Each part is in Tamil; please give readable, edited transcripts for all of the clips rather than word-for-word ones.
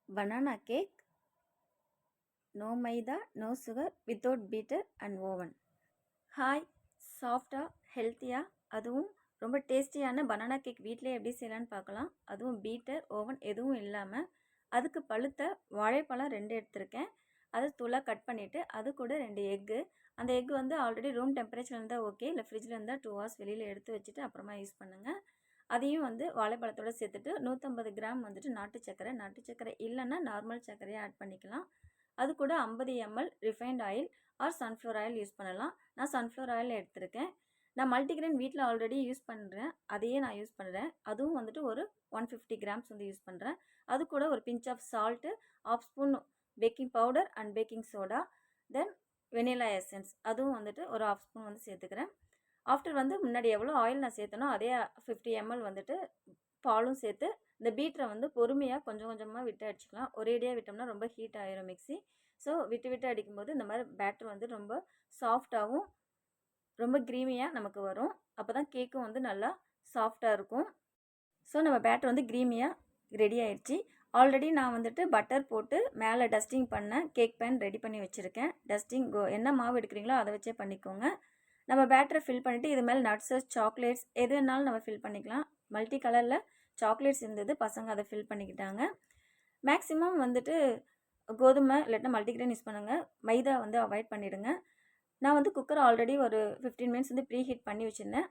banana cake, no maida, no sugar, without beater and oven. Hi, சாஃப்டாக ஹெல்த்தியாக அதுவும் ரொம்ப டேஸ்டியான பனானா கேக் வீட்டிலே எப்படி செய்யலான்னு பார்க்கலாம். அதுவும் பீட்டர் ஓவன் எதுவும் இல்லாமல் அதுக்கு பழுத்த வாழைப்பழம் 2 எடுத்திருக்கேன். அதை தூளாக கட் பண்ணிவிட்டு அது கூட 2 எக்கு. அந்த எக் வந்து ஆல்ரெடி ரூம் டெம்பரேச்சர் இருந்தால் ஓகே, இல்லை ஃப்ரிட்ஜில் இருந்தால் 2 hours வெளியில் எடுத்து வச்சுட்டு அப்புறமா யூஸ் பண்ணுங்கள். அதையும் வந்து வாழைப்பழத்தோடு சேர்த்துட்டு 150 கிராம் வந்துட்டு நாட்டு சர்க்கரை இல்லைன்னா நார்மல் சர்க்கரையை ஆட் பண்ணிக்கலாம். அது கூட 50 ml refined oil R sunflower oil use பண்ணலாம். நான் சன்ஃப்ளவர் ஆயில் எடுத்திருக்கேன். நான் மல்டிகிரெயின் வீட்டில் ஆல்ரெடி யூஸ் பண்ணுறேன், அதையே நான் யூஸ் பண்ணுறேன். அதுவும் வந்துட்டு ஒரு 150 கிராம்ஸ் வந்து யூஸ் பண்ணுறேன். அது கூட ஒரு pinch of salt, 1/2 spoon baking powder and baking soda, then vanilla essence அதுவும் வந்துட்டு ஒரு 1/2 ஸ்பூன் வந்து சேர்த்துக்கிறேன். ஆஃப்டர் வந்து முன்னாடி எவ்வளோ ஆயில் நான் சேர்த்தனோ அதே 50 ml வந்துட்டு பாலும் சேர்த்து இந்த பீட்டரை வந்து பொறுமையாக கொஞ்சம் கொஞ்சமாக விட்டு அடிச்சுக்கலாம். ஒரேடியாக விட்டோம்னா ரொம்ப ஹீட் ஆயிரும் மிக்ஸி. ஸோ விட்டு விட்டு அடிக்கும்போது இந்த மாதிரி பேட்டர் வந்து ரொம்ப சாஃப்டாகவும் ரொம்ப க்ரீமியாக நமக்கு வரும். அப்போ தான் கேக்கும் வந்து நல்லா சாஃப்டாக இருக்கும். ஸோ நம்ம பேட்டர் வந்து க்ரீமியாக ரெடி ஆயிடுச்சு. ஆல்ரெடி நான் வந்துட்டு பட்டர் போட்டு மேலே டஸ்டிங் பண்ண கேக் பேன் ரெடி பண்ணி வச்சுருக்கேன். டஸ்டிங் என்ன மாவு எடுக்கிறீங்களோ அதை வச்சே பண்ணிக்கோங்க. நம்ம பேட்டரை ஃபில் பண்ணிவிட்டு இது மேலே நட்ஸஸ், சாக்லேட்ஸ் எது வேணாலும் நம்ம ஃபில் பண்ணிக்கலாம். மல்டி கலரில் சாக்லேட்ஸ் இருந்தது, பசங்க அதை ஃபில் பண்ணிக்கிட்டாங்க. மேக்ஸிமம் வந்துட்டு கோதுமை இல்லாட்டினா மல்டிகிரெயின் யூஸ் பண்ணுங்கள். மைதா வந்து அவாய்ட் பண்ணிவிடுங்க. நான் வந்து குக்கர் ஆல்ரெடி ஒரு 15 மினிட்ஸ் வந்து ப்ரீ ஹீட் பண்ணி வச்சுருந்தேன்.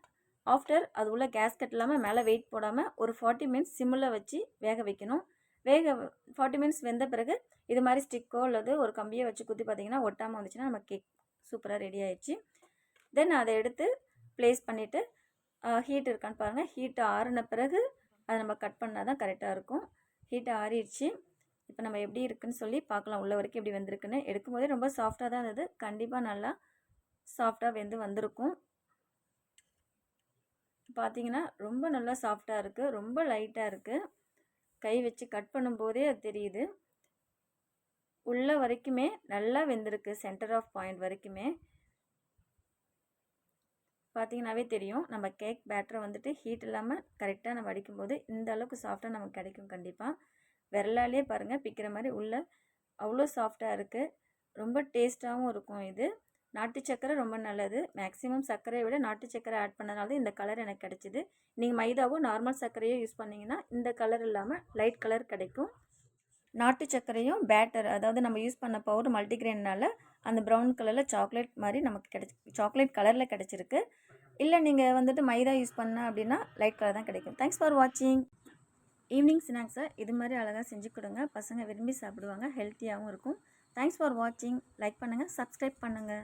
ஆஃப்டர் அது உள்ள கேஸ்கட் இல்லாமல் மேலே வெயிட் போடாமல் ஒரு 40 மினிட்ஸ் சிம்மில் வச்சு வேக வைக்கணும். 40 மினிட்ஸ் வெந்த பிறகு இது மாதிரி ஸ்டிக்கோ அல்லது ஒரு கம்பியை வச்சு குத்தி பார்த்தீங்கன்னா ஒட்டாமல் வந்துச்சுன்னா நம்ம கேக் சூப்பராக ரெடி ஆயிடுச்சு. தென் அதை எடுத்து ப்ளேஸ் பண்ணிவிட்டு ஹீட் இருக்கான்னு பாருங்கள். ஹீட் ஆறின பிறகு அதை நம்ம கட் பண்ணால் தான் கரெக்டாக இருக்கும். ஹீட் ஆறிடுச்சு. இப்போ நம்ம எப்படி இருக்குன்னு சொல்லி பார்க்கலாம், உள்ள வரைக்கும் எப்படி வெந்திருக்குன்னு. எடுக்கும்போதே ரொம்ப சாஃப்டாக தான் இருந்தது. கண்டிப்பாக நல்லா சாஃப்டாக வந்திருக்கும். பார்த்தீங்கன்னா ரொம்ப நல்லா சாஃப்டாக இருக்குது, ரொம்ப லைட்டாக இருக்குது. கை வச்சு கட் பண்ணும்போதே அது தெரியுது. உள்ள வரைக்குமே நல்லா வெந்திருக்கு, சென்டர் ஆஃப் பாயிண்ட் வரைக்குமே பார்த்தீங்கன்னாவே தெரியும். நம்ம கேக் பேட்டரை வந்துட்டு ஹீட் இல்லாமல் கரெக்டாக நம்ம அடிக்கும்போது இந்த அளவுக்கு சாஃப்டாக நமக்கு கிடைக்கும். கண்டிப்பாக விரலாலே பாருங்கள் பிக்கிற மாதிரி உள்ள அவ்வளோ சாஃப்டாக இருக்குது. ரொம்ப டேஸ்ட்டாகவும் இருக்கும். இது நாட்டு சர்க்கரை ரொம்ப நல்லது. மேக்ஸிமம் சர்க்கரையை விட நாட்டு சர்க்கரை ஆட் பண்ணனால இந்த கலர் எனக்கு கிடைச்சிது. நீங்கள் மைதாவோ நார்மல் சர்க்கரையோ யூஸ் பண்ணிங்கன்னா இந்த கலர் இல்லாமல் லைட் கலர் கிடைக்கும். நாட்டு சர்க்கரையும் பேட்டர் அதாவது நம்ம யூஸ் பண்ண பவுடர் மல்டிகிரெயினால் அந்த ப்ரௌன் கலரில் சாக்லேட் மாதிரி நமக்கு சாக்லேட் கலரில் கிடச்சிருக்கு. இல்லை நீங்கள் வந்துட்டு மைதா யூஸ் பண்ண அப்படின்னா லைட் கலர் தான் கிடைக்கும். தேங்க்ஸ் ஃபார் வாட்சிங். ஈவினிங் ஸ்நாக்ஸை இது மாதிரி அழகாக செஞ்சு கொடுங்க. பசங்க விரும்பி சாப்பிடுவாங்க, ஹெல்த்தியாகவும் இருக்கும். தேங்க்ஸ் ஃபார் வாட்சிங். லைக் பண்ணுங்கள், சப்ஸ்கிரைப் பண்ணுங்கள்.